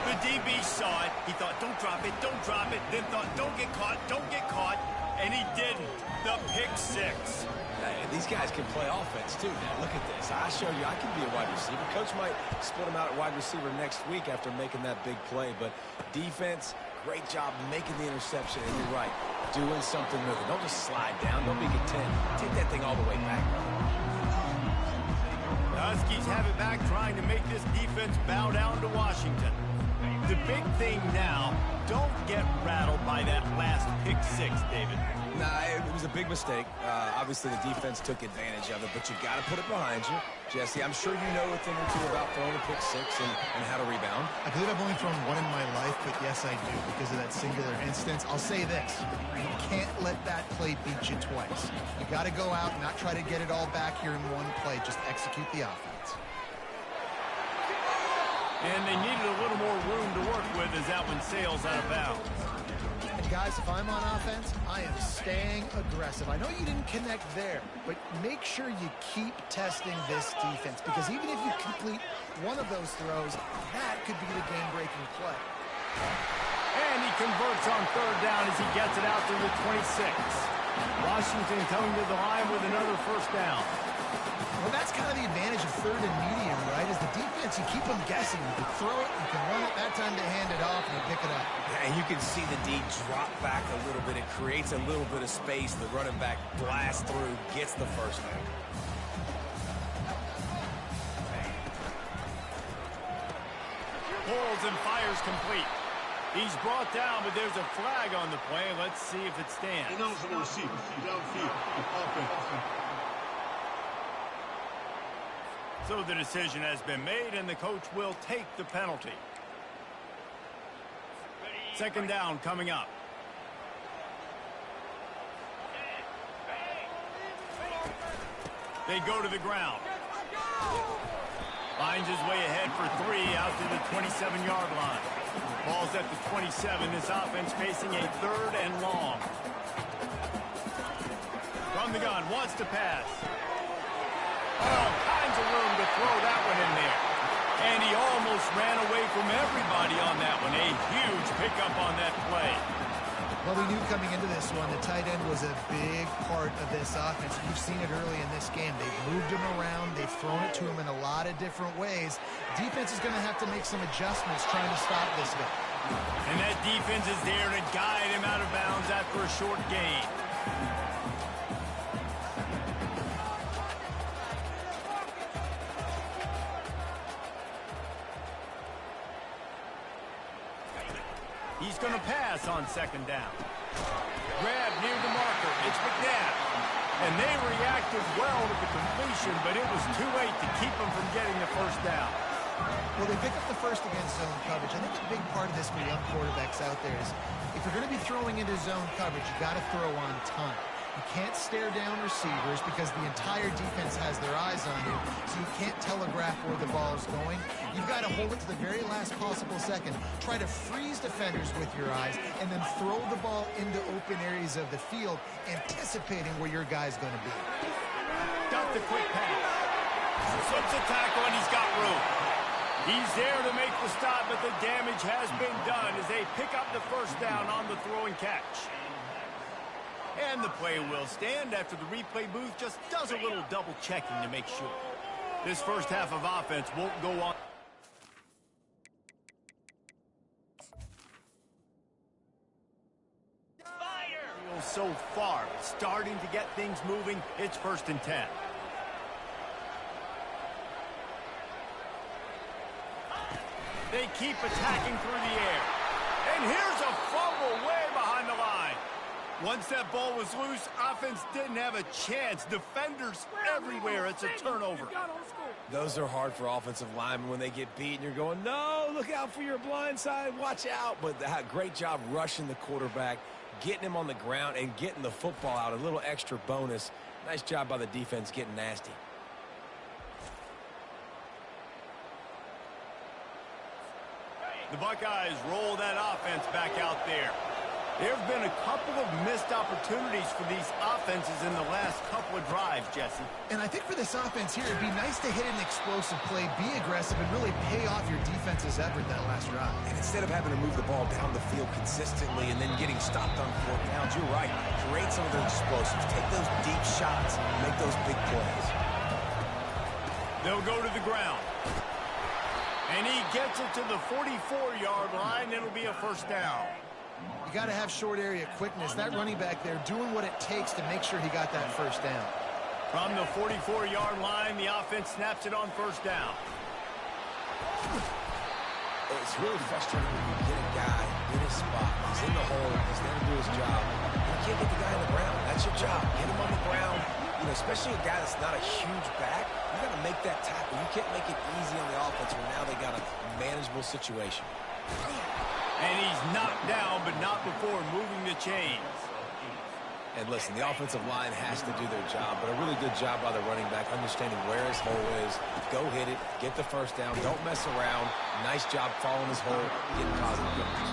The DB saw it. He thought, don't drop it, don't drop it. Then thought, don't get caught, don't get caught. And he didn't. The pick six. Hey, these guys can play offense, too. Now, look at this. I show you I can be a wide receiver. Coach might split him out at wide receiver next week after making that big play. But defense, great job making the interception. And you're right, doing something with it. Don't just slide down. Don't be content. Take that thing all the way back. The Huskies have it back, trying to make this defense bow down to Washington. The big thing now, don't get rattled by that last pick six, David. Nah, it was a big mistake. Obviously, the defense took advantage of it, but you got to put it behind you. Jesse, I'm sure you know a thing or two about throwing a pick six and how to rebound. I believe I've only thrown one in my life, but yes, I do because of that singular instance. I'll say this. You can't let that play beat you twice. You got to go out and not try to get it all back here in one play. Just execute the offense. And they needed a little more room to work with as that one sails out of bounds. And guys, if I'm on offense, I am staying aggressive. I know you didn't connect there, but make sure you keep testing this defense because even if you complete one of those throws, that could be the game-breaking play. And he converts on third down as he gets it out to the 26. Washington coming to the line with another first down. Well, that's kind of the advantage of third and medium, right? Is the defense, you keep them guessing. You can throw it, you can run it. That time to hand it off, and you pick it up. And you can see the D drop back a little bit. It creates a little bit of space. The running back blasts through, gets the first down. Pulls and fires complete. He's brought down, but there's a flag on the play. Let's see if it stands. So the decision has been made, and the coach will take the penalty. Second down coming up. They go to the ground. Finds his way ahead for 3 out to the 27-yard line. Ball's at the 27. This offense facing a 3rd and long. From the gun, wants to pass. All kinds of room to throw that one in there. And he almost ran away from everybody on that one. A huge pickup on that play. Well, we knew coming into this one, the tight end was a big part of this offense. You've seen it early in this game. They've moved him around. They've thrown it to him in a lot of different ways. Defense is going to have to make some adjustments trying to stop this guy. And that defense is there to guide him out of bounds after a short gain. He's going to pass on second down. Grab near the marker. It's McNabb. And they reacted well to the completion, but it was too late to keep them from getting the first down. Well, they pick up the first against zone coverage. I think a big part of this for young quarterbacks out there is if you're going to be throwing into zone coverage, you got to throw on time. You can't stare down receivers because the entire defense has their eyes on you, so you can't telegraph where the ball is going. You've got to hold it to the very last possible second. Try to freeze defenders with your eyes and then throw the ball into open areas of the field, anticipating where your guy's going to be. Got the quick pass. Slips a tackle, and he's got room. He's there to make the stop, but the damage has been done as they pick up the first down on the throw and catch. And the play will stand after the replay booth just does a little double checking to make sure. This first half of offense won't go on. So far, starting to get things moving. It's 1st and 10. They keep attacking through the air. And here's a fumble way behind the line. Once that ball was loose, offense didn't have a chance. Defenders everywhere. It's a turnover. Those are hard for offensive linemen when they get beat and you're going, no, look out for your blind side, watch out. But great job rushing the quarterback, getting him on the ground and getting the football out. A little extra bonus. Nice job by the defense getting nasty. The Buckeyes roll that offense back out there. There have been a couple of missed opportunities for these offenses in the last couple of drives, Jesse. And I think for this offense here, it'd be nice to hit an explosive play, be aggressive, and really pay off your defense's effort that last drive. And instead of having to move the ball down the field consistently and then getting stopped on 4th downs, you're right. Create some of those explosives. Take those deep shots. Make those big plays. They'll go to the ground. And he gets it to the 44-yard line. It'll be a first down. You got to have short area quickness. That running back there doing what it takes to make sure he got that first down. From the 44-yard line, the offense snaps it on first down. It's really frustrating when you get a guy in his spot. He's in the hole. He's there to do his job. You can't get the guy on the ground. That's your job. Get him on the ground. You know, especially a guy that's not a huge back. You got to make that tackle. You can't make it easy on the offense when now they got a manageable situation. And he's knocked down, but not before moving the chains. And listen, the offensive line has to do their job, but a really good job by the running back, understanding where his hole is. Go hit it, get the first down, don't mess around. Nice job following his hole, getting positive yards.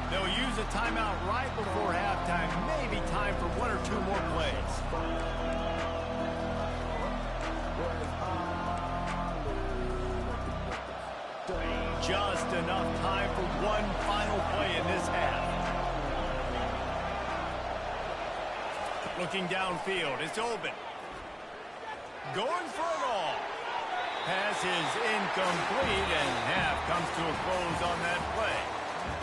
They'll use a timeout right before halftime. Maybe time for 1 or 2 more plays. Just enough time for one final play in this half. Looking downfield, it's open. Going for it all. Pass is incomplete, and half comes to a close on that play.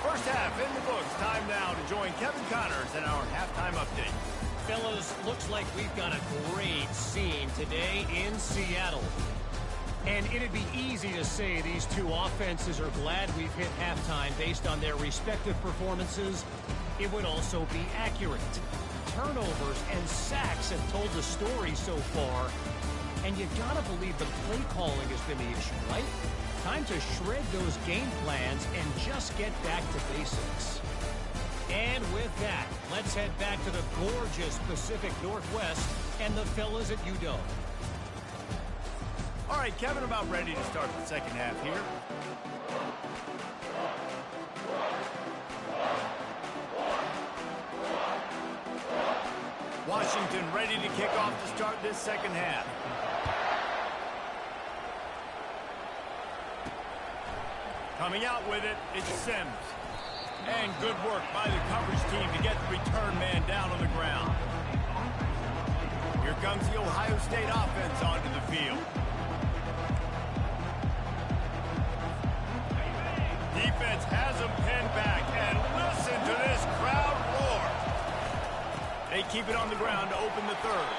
First half in the books. Time now to join Kevin Connors in our halftime update. Fellas, looks like we've got a great scene today in Seattle. And it'd be easy to say these two offenses are glad we've hit halftime based on their respective performances. It would also be accurate. Turnovers and sacks have told the story so far. And you gotta believe the play calling has been the issue, right? Time to shred those game plans and just get back to basics. And with that, let's head back to the gorgeous Pacific Northwest and the fellas at UW. All right, Kevin, about ready to start the second half here. Washington ready to kick off to start this second half. Coming out with it, it's Sims. And good work by the coverage team to get the return man down on the ground. Here comes the Ohio State offense onto the field. Defense has them pinned back, and listen to this crowd roar. They keep it on the ground to open the third.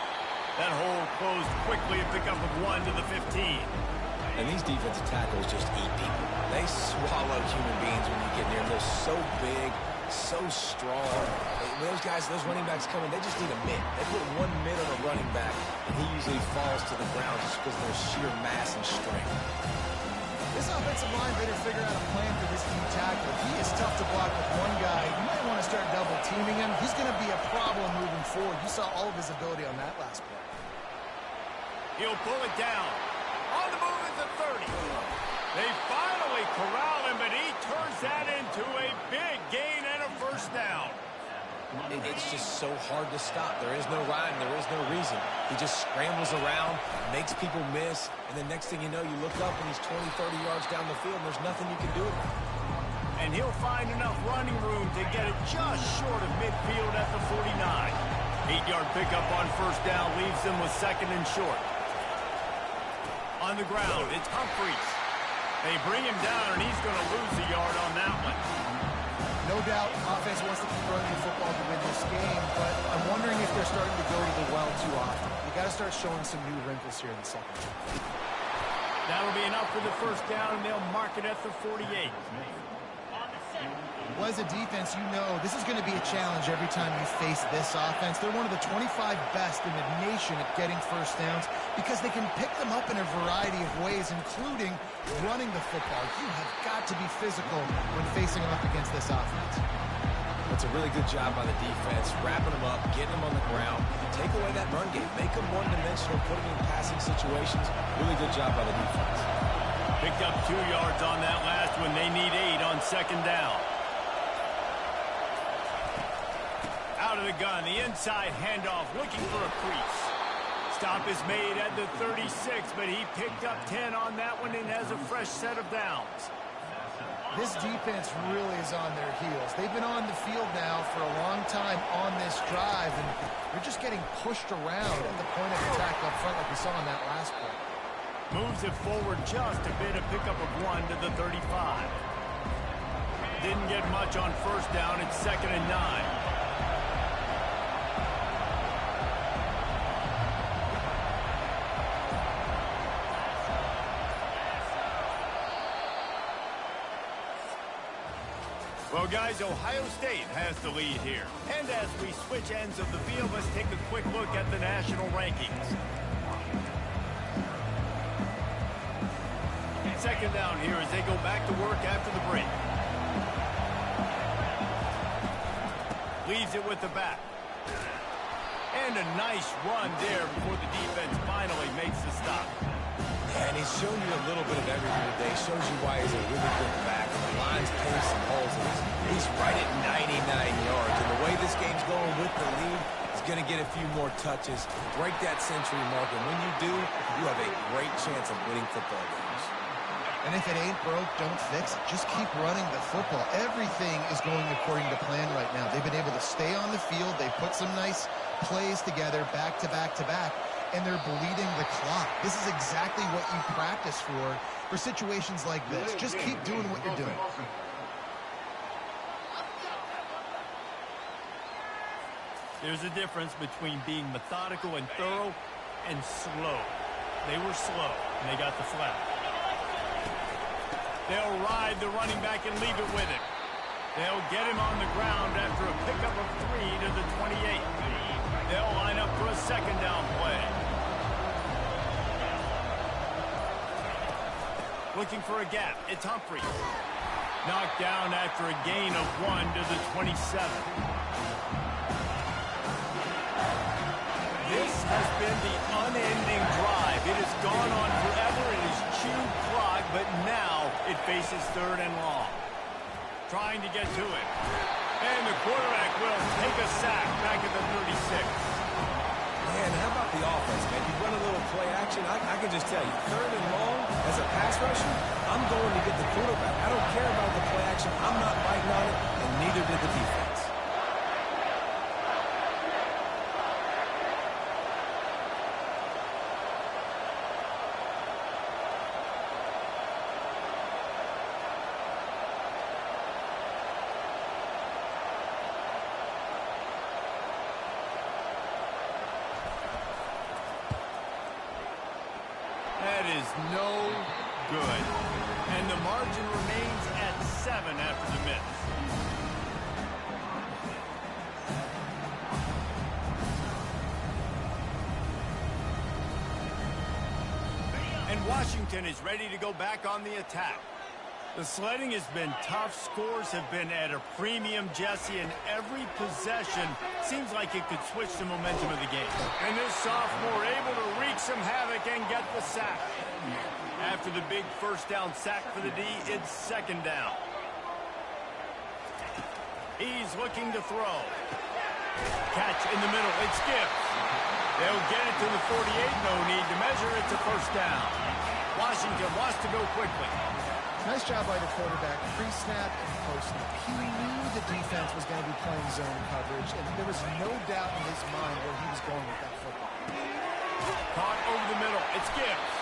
That hole closed quickly, a pickup of 1 to the 15. And these defensive tackles just eat people. They swallow human beings when you get near them. They're so big, so strong. Those guys, those running backs coming, they just need a mitt. They put 1 mitt on a running back, and he usually falls to the ground just because of their sheer mass and strength. This offensive line better figure out a plan for this deep tackle. He is tough to block with one guy. You might want to start double teaming him. He's going to be a problem moving forward. You saw all of his ability on that last play. He'll pull it down. On the move at the 30. They finally corral him, but he turns that into a big gain and a first down. It's just so hard to stop. There is no rhyme. There is no reason. He just scrambles around, makes people miss, and the next thing you know, you look up and he's 20, 30 yards down the field, and there's nothing you can do with him. And he'll find enough running room to get it just short of midfield at the 49. 8-yard pickup on first down leaves them with second and short. On the ground, it's Humphreys. They bring him down, and he's going to lose a yard on that one. No doubt, offense wants to keep running the football to win this game, but I'm wondering if they're starting to go to the well too often. You got to start showing some new wrinkles here in the second half. That'll be enough for the first down, and they'll mark it at the 48. Well, as a defense, you know this is going to be a challenge every time you face this offense. They're one of the 25 best in the nation at getting first downs because they can pick them up in a variety of ways, including running the football. You have got to be physical when facing off against this offense. It's a really good job by the defense, wrapping them up, getting them on the ground, take away that run game, make them one-dimensional, put them in passing situations. Really good job by the defense. Picked up 2 yards on that last one. They need 8 on second down. Out of the gun, the inside handoff, looking for a crease. Stop is made at the 36, but he picked up 10 on that one and has a fresh set of downs. This defense really is on their heels. They've been on the field now for a long time on this drive, and they're just getting pushed around at the point of attack up front like we saw on that last play. Moves it forward just a bit, a pickup of 1 to the 35. Didn't get much on first down. It's second and 9. Well, guys, Ohio State has the lead here. And as we switch ends of the field, let's take a quick look at the national rankings. Second down here as they go back to work after the break. Leaves it with the back. And a nice run there before the defense finally makes the stop. And he's shown you a little bit of everything today. Shows you why he's a really good back. The line's putting some holes in it. He's right at 99 yards. And the way this game's going with the lead, he's going to get a few more touches, break that century mark. And when you do, you have a great chance of winning football games. And if it ain't broke, don't fix it. Just keep running the football. Everything is going according to plan right now. They've been able to stay on the field. They've put some nice plays together back to back to back. and they're bleeding the clock. This is exactly what you practice for situations like this. Just keep doing what you're doing. There's a difference between being methodical and thorough and slow. They were slow, and they got the flag. They'll ride the running back and leave it with him. They'll get him on the ground after a pickup of 3 to the 28. They'll line up for a second down play. Looking for a gap. It's Humphries. Knocked down after a gain of 1 to the 27. This has been the unending drive. It has gone on forever. It has chewed clock, but now it faces 3rd and long. Trying to get to it. And the quarterback will take a sack back at the 36. Man, how about the offense, man? You run a little play action. I can just tell you, 3rd and long, as a pass rusher, I'm going to get the quarterback. I don't care about the play action. I'm not biting on it, and neither did the defense. That is no good. And the margin remains at 7 after the miss. And Washington is ready to go back on the attack. The sledding has been tough. Scores have been at a premium, Jesse, and every possession seems like it could switch the momentum of the game. And this sophomore able to wreak some havoc and get the sack. After the big first down sack for the D, it's 2nd down. He's looking to throw. Catch in the middle. It's Gibbs. They'll get it to the 48. No need to measure. It's a 1st down. Washington wants to go quickly. Nice job by the quarterback, pre-snap and post-snap. He knew the defense was going to be playing zone coverage, and there was no doubt in his mind where he was going with that football. Caught over the middle. It's Gibbs.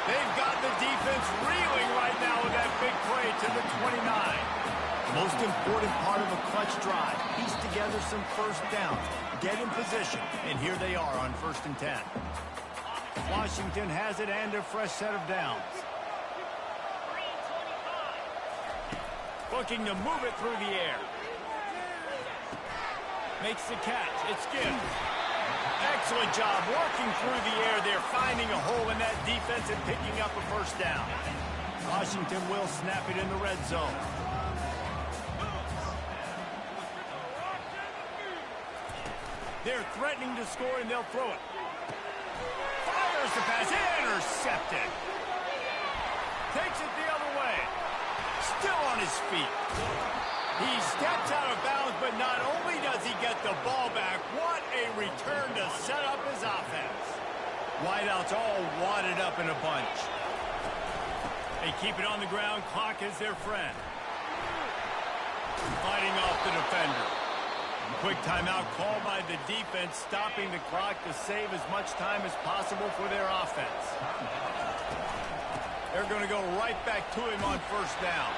They've got the defense reeling right now with that big play to the 29. Most important part of a clutch drive. Piece together some 1st downs. Get in position, and here they are on 1st and 10. Washington has it and a fresh set of downs. Looking to move it through the air. Makes the catch. It's Gibbs. Excellent job working through the air there, finding a hole in that defense and picking up a 1st down. Washington will snap it in the red zone. They're threatening to score, and they'll throw it. Fires the pass. Intercepted. Takes it the other way. Still on his feet. He steps out of bounds, but not only does he get the ball back, what a return to set up his offense. Wideouts all wadded up in a bunch. They keep it on the ground. Clock is their friend. Fighting off the defender. Quick timeout called by the defense, stopping the clock to save as much time as possible for their offense. They're going to go right back to him on 1st down.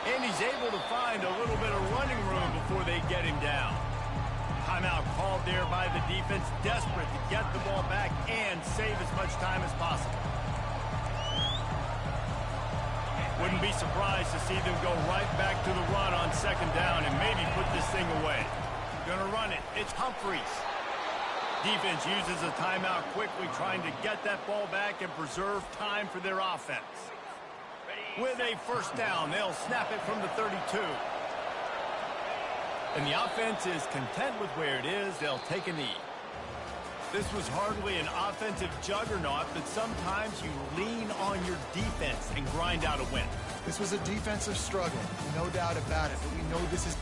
And he's able to find a little bit of running room before they get him down. Timeout called there by the defense, desperate to get the ball back and save as much time as possible. Wouldn't be surprised to see them go right back to the run on 2nd down and maybe put this thing away. Gonna run it. It's Humphries. Defense uses a timeout quickly, trying to get that ball back and preserve time for their offense. With a 1st down, they'll snap it from the 32. And the offense is content with where it is. They'll take a knee. This was hardly an offensive juggernaut, but sometimes you lean on your defense and grind out a win. This was a defensive struggle, no doubt about it, but we know this is